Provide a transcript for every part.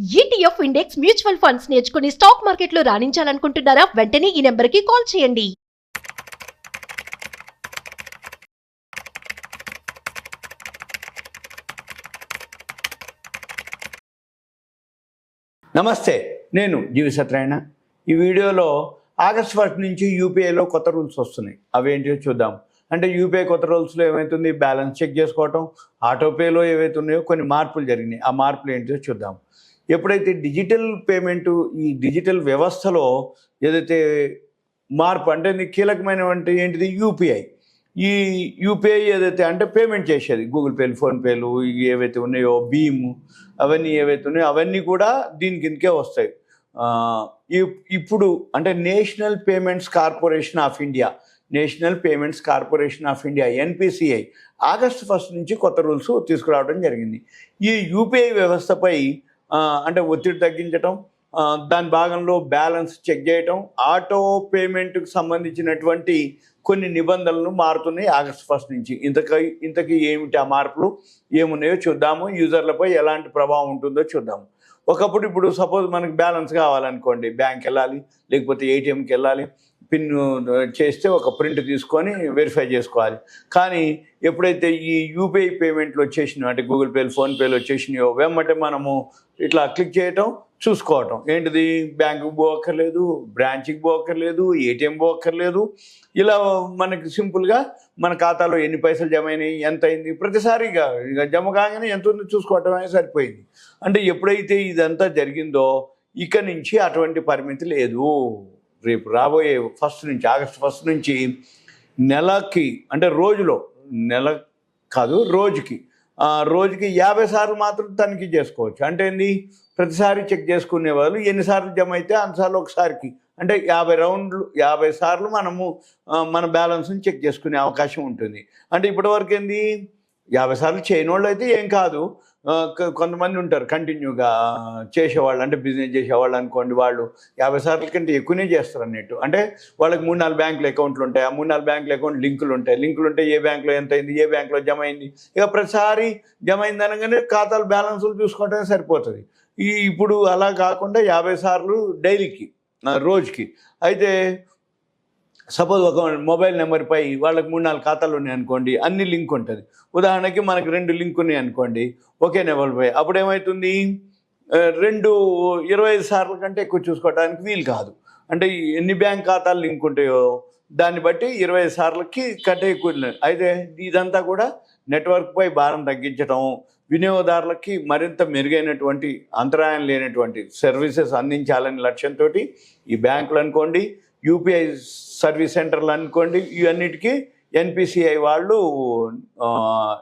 ETF index mutual funds నేర్చుకుని stock మార్కెట్లో రాణించాలనుకుంటున్నారా? వెంటనే ఈ నెంబర్కి కాల్ చేయండి. నమస్తే, నేను జీవి సత్యనారాయణ. ఈ వీడియోలో ఆగస్ట్ 1 నుంచి యూపీఐలో కొత్త రూల్స్ వస్తున్నాయి. అవేంటో చూద్దాం. అంటే యూపీఐ కొత్త రూల్స్లో ఏమవుతుంది, బ్యాలెన్స్ చెక్ చేసుకోవటం, ఆటోపేలో ఏవైతే ఉన్నాయో కొన్ని మార్పులు జరిగినాయి. ఆ మార్పులు ఏంటో చూద్దాం. ఎప్పుడైతే డిజిటల్ పేమెంటు, ఈ డిజిటల్ వ్యవస్థలో ఏదైతే మార్పు అంటే కీలకమైనటువంటి ఏంటిది యూపీఐ. ఈ యూపీఐ ఏదైతే అంటే పేమెంట్ చేసేది గూగుల్ పేలు, ఫోన్పేలు ఏవైతే ఉన్నాయో, భీమ్ అవన్నీ ఏవైతే ఉన్నాయో అవన్నీ కూడా దీని కిందకే వస్తాయి. ఇప్పుడు అంటే national payments corporation of India NPCI August 1 నుంచి కొత్త రూల్స్ తీసుకురావడం జరిగింది. ఈ యూపీఐ వ్యవస్థపై అంటే ఒత్తిడి తగ్గించడం, దాని భాగంలో బ్యాలెన్స్ చెక్ చేయటం, ఆటో పేమెంట్కి సంబంధించినటువంటి కొన్ని నిబంధనలు మారుతున్నాయి ఆగస్ట్ 1 నుంచి. ఇంతకీ ఏమిటి ఆ మార్పులు, ఏమున్నాయో చూద్దాము. యూజర్లపై ఎలాంటి ప్రభావం ఉంటుందో చూద్దాము. ఇప్పుడు సపోజ్ మనకు బ్యాలెన్స్ కావాలనుకోండి, బ్యాంక్ వెళ్ళాలి, లేకపోతే ఏటీఎంకి వెళ్ళాలి, పిన్ చేస్తే ఒక ప్రింట్ తీసుకొని వెరిఫై చేసుకోవాలి. కానీ ఎప్పుడైతే ఈ యూపీఐ పేమెంట్లు వచ్చేసినాయో, అంటే గూగుల్ పేలు, ఫోన్పేలు వచ్చేసినాయో, వెంబటే మనము ఇట్లా క్లిక్ చేయటం, చూసుకోవటం. ఏంటిది, బ్యాంకుకి పోక్కర్లేదు, బ్రాంచ్కి పోక్కర్లేదు, ఏటీఎం పోక్కర్లేదు. ఇలా మనకి సింపుల్గా మన ఖాతాలో ఎన్ని పైసలు జమ అయినాయి, ఎంత అయింది, ప్రతిసారిగా ఇక జమ కాగానే ఎంత ఉందో చూసుకోవటమే సరిపోయింది. అంటే ఎప్పుడైతే ఇదంతా జరిగిందో ఇక నుంచి అటువంటి పరిమితి లేదు. రేపు రాబోయే ఆగస్ట్ 1 నుంచి నెలకి, అంటే రోజుకి 50 సార్లు మాత్రం తనిఖీ చేసుకోవచ్చు. అంటే ఏంది, ప్రతిసారి చెక్ చేసుకునే వాళ్ళు ఎన్నిసార్లు జమ అయితే అన్నిసార్లు ఒకసారికి, అంటే 50 సార్లు మనము మన బ్యాలెన్స్ని చెక్ చేసుకునే అవకాశం ఉంటుంది. అంటే ఇప్పటివరకు ఏంది, 50 సార్లు చేయని వాళ్ళు అయితే ఏం కాదు. కొంతమంది ఉంటారు కంటిన్యూగా చేసేవాళ్ళు, అంటే బిజినెస్ చేసేవాళ్ళు అనుకోండి, వాళ్ళు 50 సార్ల కంటే ఎక్కువనే చేస్తారు అన్నట్టు. అంటే వాళ్ళకి 3-4 బ్యాంకుల అకౌంట్లు ఉంటాయి. ఆ 3-4 బ్యాంకుల అకౌంట్ లింకులు ఉంటే ఏ బ్యాంకులో ఎంత అయింది, ఏ బ్యాంకులో జమ అయింది, ఇక ప్రతిసారి జమ అయింది అనగానే ఖాతాలు బ్యాలెన్సులు చూసుకోవటమే సరిపోతుంది. ఇప్పుడు అలా కాకుండా 50 సార్లు డైలీకి, రోజుకి. అయితే సపోజ్ ఒక మొబైల్ నెంబర్పై వాళ్ళకి 3-4 ఖాతాలు ఉన్నాయనుకోండి, అన్ని లింక్ ఉంటుంది. ఉదాహరణకి మనకి 2 లింక్ ఉన్నాయి అనుకోండి ఒకే నెంబర్పై. అప్పుడు ఏమవుతుంది, 25 సార్ల కంటే ఎక్కువ చూసుకోవడానికి వీలు కాదు. అంటే ఎన్ని బ్యాంక్ ఖాతాలు లింక్ ఉంటాయో దాన్ని బట్టి 25 సార్లకి కంటే ఎక్కువ. అయితే ఇదంతా కూడా నెట్వర్క్పై భారం తగ్గించడం, వినియోగదారులకి మరింత మెరుగైనటువంటి, అంతరాయం లేనటువంటి సర్వీసెస్ అందించాలనే లక్ష్యంతో ఈ బ్యాంకులు అనుకోండి, యూపీఐ సర్వీస్ సెంటర్లు అనుకోండి, ఇవన్నిటికీ ఎన్పిసిఐ వాళ్ళు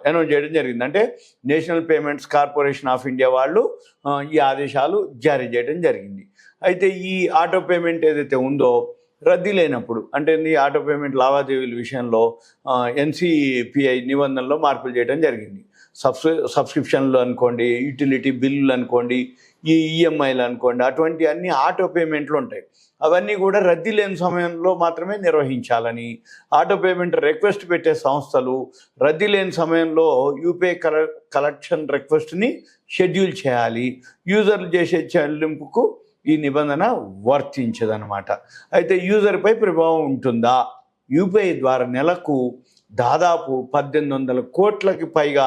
అనౌన్స్ చేయడం జరిగింది. అంటే national payments corporation of India వాళ్ళు ఈ ఆదేశాలు జారీ చేయడం జరిగింది. అయితే ఈ ఆటో పేమెంట్ ఏదైతే ఉందో రద్దీ లేనప్పుడు, అంటే ఈ ఆటో పేమెంట్ లావాదేవీల విషయంలో ఎన్సిపిఐ నిబంధనలో మార్పులు చేయడం జరిగింది. సబ్స్క్రిప్షన్లు అనుకోండి, యూటిలిటీ బిల్లులు అనుకోండి, ఈ ఈఎంఐలు అనుకోండి, అటువంటి అన్ని ఆటో పేమెంట్లు ఉంటాయి. అవన్నీ కూడా రద్దీ లేని సమయంలో మాత్రమే నిర్వహించాలని, ఆటో పేమెంట్ రిక్వెస్ట్ పెట్టే సంస్థలు రద్దీ లేని సమయంలో యూపీఐ కలెక్షన్ రిక్వెస్ట్ని షెడ్యూల్ చేయాలి. యూజర్లు చేసే చెల్లింపుకు ఈ నిబంధన వర్తించదనమాట. అయితే యూజర్పై ప్రభావం ఉంటుందా? యూపీఐ ద్వారా నెలకు దాదాపు 1800 కోట్లకి పైగా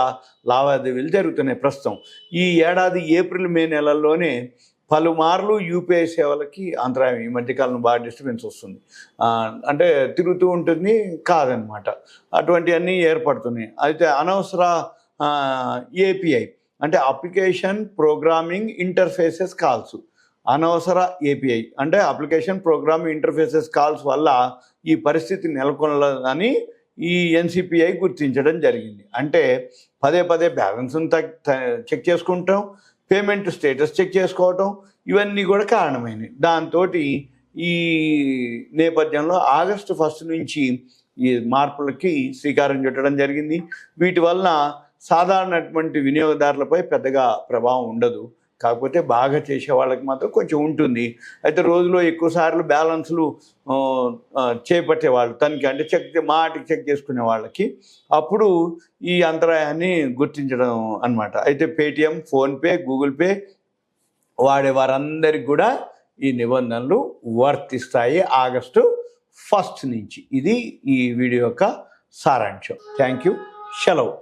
లావాదేవీలు జరుగుతున్నాయి ప్రస్తుతం. ఈ ఏడాది ఏప్రిల్, మే నెలల్లోనే పలుమార్లు యూపీఐ సేవలకి అంతరాయం, ఈ మధ్యకాలంలో బాగా డిస్టర్బెన్స్ వస్తుంది. అంటే తిరుగుతూ ఉంటుంది కాదనమాట, అటువంటివన్నీ ఏర్పడుతున్నాయి. అయితే అనవసర ఏపీఐ అంటే అప్లికేషన్ ప్రోగ్రామింగ్ ఇంటర్ఫేసెస్ కాల్స్, అనవసర ఏపీఐ అంటే అప్లికేషన్ ప్రోగ్రామింగ్ ఇంటర్ఫేసెస్ కాల్స్ వల్ల ఈ పరిస్థితి నెలకొనదని ఈ ఎన్సిపిఐ గుర్తించడం జరిగింది. అంటే పదే బ్యాలెన్స్ని చెక్ చేసుకుంటాం, పేమెంట్ స్టేటస్ చెక్ చేసుకోవటం, ఇవన్నీ కూడా కారణమైనవి. దాంతో ఈ నేపథ్యంలో ఆగస్టు 1 నుంచి ఈ మార్పులకి శ్రీకారం చుట్టడం జరిగింది. వీటి వలన సాధారణటువంటి వినియోగదారులపై పెద్దగా ప్రభావం ఉండదు. కాకపోతే బాగా చేసే వాళ్ళకి మాత్రం కొంచెం ఉంటుంది. అయితే రోజులో ఎక్కువ సార్లు బ్యాలెన్స్లు చేపట్టే వాళ్ళు తనకి, అంటే చెక్ చేసుకునే వాళ్ళకి అప్పుడు ఈ అంతరాయాన్ని గుర్తించడం అన్నమాట. అయితే పేటిఎం, ఫోన్పే, గూగుల్ పే, వాడే వారందరికి కూడా ఈ నిబంధనలు వర్తిస్తాయి ఆగస్టు 1 నుంచి. ఇది ఈ వీడియో యొక్క సారాంశం. Thank you. సెలవు.